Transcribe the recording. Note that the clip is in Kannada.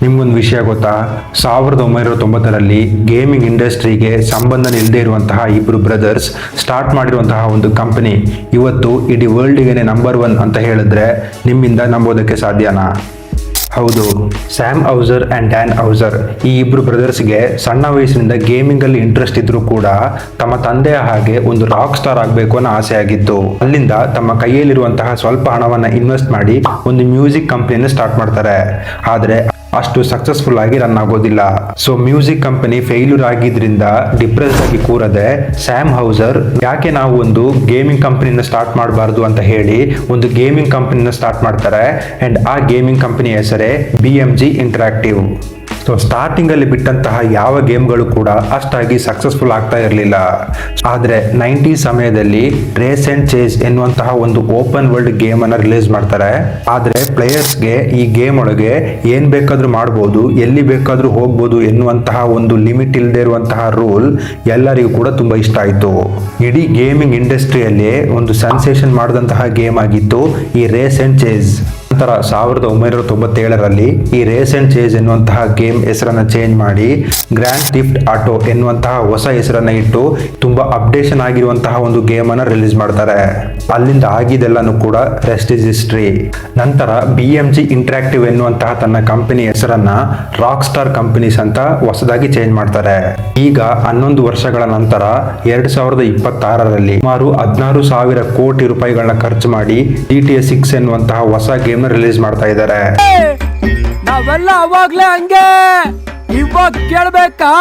ನಿಮ್ಗೊಂದು ವಿಷಯ ಗೊತ್ತಾ? 1990ರಲ್ಲಿ ಗೇಮಿಂಗ್ ಇಂಡಸ್ಟ್ರಿಗೆ ಸಂಬಂಧ ಇಲ್ಲದೆ ಇರುವಂತಹ ಇಬ್ರು ಬ್ರದರ್ಸ್ ಸ್ಟಾರ್ಟ್ ಮಾಡಿರುವಂತಹ ಒಂದು ಕಂಪನಿ ಇವತ್ತು ಇಡೀ ವರ್ಲ್ಡ್ಗೆ ನಂಬರ್ 1 ಅಂತ ಹೇಳಿದ್ರೆ ನಿಮ್ಮಿಂದ ನಂಬೋದಕ್ಕೆ ಸಾಧ್ಯನಾ? ಹೌದು, Sam Houser and Dan Houser ಈ ಇಬ್ರು ಬ್ರದರ್ಸ್ಗೆ ಸಣ್ಣ ವಯಸ್ಸಿನಿಂದ ಗೇಮಿಂಗ್ ಅಲ್ಲಿ ಇಂಟ್ರೆಸ್ಟ್ ಇದ್ರೂ ಕೂಡ ತಮ್ಮ ತಂದೆಯ ಹಾಗೆ ಒಂದು ರಾಕ್ ಸ್ಟಾರ್ ಆಗಬೇಕು ಅನ್ನೋ ಆಸೆ ಆಗಿತ್ತು. ಅಲ್ಲಿಂದ ತಮ್ಮ ಕೈಯಲ್ಲಿರುವಂತಹ ಸ್ವಲ್ಪ ಹಣವನ್ನ ಇನ್ವೆಸ್ಟ್ ಮಾಡಿ ಒಂದು ಮ್ಯೂಸಿಕ್ ಕಂಪನಿಯನ್ನು ಸ್ಟಾರ್ಟ್ ಮಾಡ್ತಾರೆ. ಆದ್ರೆ ಅಷ್ಟು ಸಕ್ಸಸ್ಫುಲ್ ಆಗಿ ರನ್ ಆಗೋದಿಲ್ಲ. ಸೊ ಮ್ಯೂಸಿಕ್ ಕಂಪನಿ ಫೇಲ್ಯೂರ್ ಆಗಿದ್ರಿಂದ ಡಿಪ್ರೆಸ್ ಆಗಿ ಕೂರದೆ ಸ್ಯಾಮ್ ಹೌಸರ್ ಯಾಕೆ ನಾವು ಒಂದು ಗೇಮಿಂಗ್ ಕಂಪನಿನ ಸ್ಟಾರ್ಟ್ ಮಾಡಬಾರ್ದು ಅಂತ ಹೇಳಿ ಒಂದು ಗೇಮಿಂಗ್ ಕಂಪನಿನ ಸ್ಟಾರ್ಟ್ ಮಾಡ್ತಾರೆ. ಅಂಡ್ ಆ ಗೇಮಿಂಗ್ ಕಂಪನಿ ಹೆಸರೇ BMG ಇಂಟರಾಕ್ಟಿವ್. ಸೊ ಸ್ಟಾರ್ಟಿಂಗ್ ಅಲ್ಲಿ ಬಿಟ್ಟಂತಹ ಯಾವ ಗೇಮ್ಗಳು ಕೂಡ ಅಷ್ಟಾಗಿ ಸಕ್ಸಸ್ಫುಲ್ ಆಗ್ತಾ ಇರಲಿಲ್ಲ. ಆದ್ರೆ 90s ಸಮಯದಲ್ಲಿ ರೇಸ್ ಅಂಡ್ ಚೇಸ್ ಎನ್ನುವಂತಹ ಒಂದು ಓಪನ್ ವರ್ಲ್ಡ್ ಗೇಮ್ ಅನ್ನ ರಿಲೀಸ್ ಮಾಡ್ತಾರೆ. ಆದ್ರೆ ಪ್ಲೇಯರ್ಸ್ಗೆ ಈ ಗೇಮ್ ಒಳಗೆ ಏನ್ ಬೇಕಾದ್ರೂ ಮಾಡಬಹುದು, ಎಲ್ಲಿ ಬೇಕಾದ್ರೂ ಹೋಗ್ಬೋದು ಎನ್ನುವಂತಹ ಒಂದು ಲಿಮಿಟ್ ಇಲ್ಲದೆ ಇರುವಂತಹ ರೂಲ್ ಎಲ್ಲರಿಗೂ ಕೂಡ ತುಂಬಾ ಇಷ್ಟ ಆಯ್ತು. ಇಡೀ ಗೇಮಿಂಗ್ ಇಂಡಸ್ಟ್ರಿಯಲ್ಲಿ ಒಂದು ಸೆನ್ಸೇಷನ್ ಮಾಡಿದಂತಹ ಗೇಮ್ ಆಗಿತ್ತು ಈ ರೇಸ್ ಅಂಡ್ ಚೇಸ್. ನಂತರ 1997ರಲ್ಲಿ ಈ ರೇಸ್ ಅಂಡ್ ಚೇಸ್ ಎನ್ನುವಂತಹ ಗೇಮ್ ಹೆಸರನ್ನ ಚೇಂಜ್ ಮಾಡಿ ಗ್ರ್ಯಾಂಡ್ ಥೆಫ್ಟ್ ಆಟೋ ಎನ್ನುವಂತಹ ಹೊಸ ಹೆಸರನ್ನ ಇಟ್ಟು ತುಂಬಾ ಅಪ್ಡೇಷನ್ ಆಗಿರುವಂತಹ ಒಂದು ಗೇಮ್ ಅನ್ನ ರಿಲೀಸ್ ಮಾಡ್ತಾರೆ. ಅಲ್ಲಿಂದ ಆಗಿದೆಲ್ಲಾನು ಕೂಡ ರೆಸ್ಟ್ ಇಸ್ ಹಿಸ್ಟ್ರಿ. ನಂತರ BMG ಇಂಟರಾಕ್ಟಿವ್ ಎನ್ನುವಂತಹ ತನ್ನ ಕಂಪನಿ ಹೆಸರನ್ನ ರಾಕ್ ಸ್ಟಾರ್ ಕಂಪನೀಸ್ ಅಂತ ಹೊಸದಾಗಿ ಚೇಂಜ್ ಮಾಡ್ತಾರೆ. ಈಗ 11 ವರ್ಷಗಳ ನಂತರ 2026ರಲ್ಲಿ ಸುಮಾರು 16,000 ಕೋಟಿ ರೂಪಾಯಿಗಳನ್ನ ಖರ್ಚು ಮಾಡಿ GTA 6 ಎನ್ನುವಂತಹ ಹೊಸ ಗೇಮ್ ರಿಲೀಸ್ ಮಾಡ್ತಾ ಇದ್ದಾರೆ. ನಾವೆಲ್ಲ ಅವಾಗ್ಲೇ ಹಂಗೆ ಇವಾಗ ಕೇಳ್ಬೇಕಾ?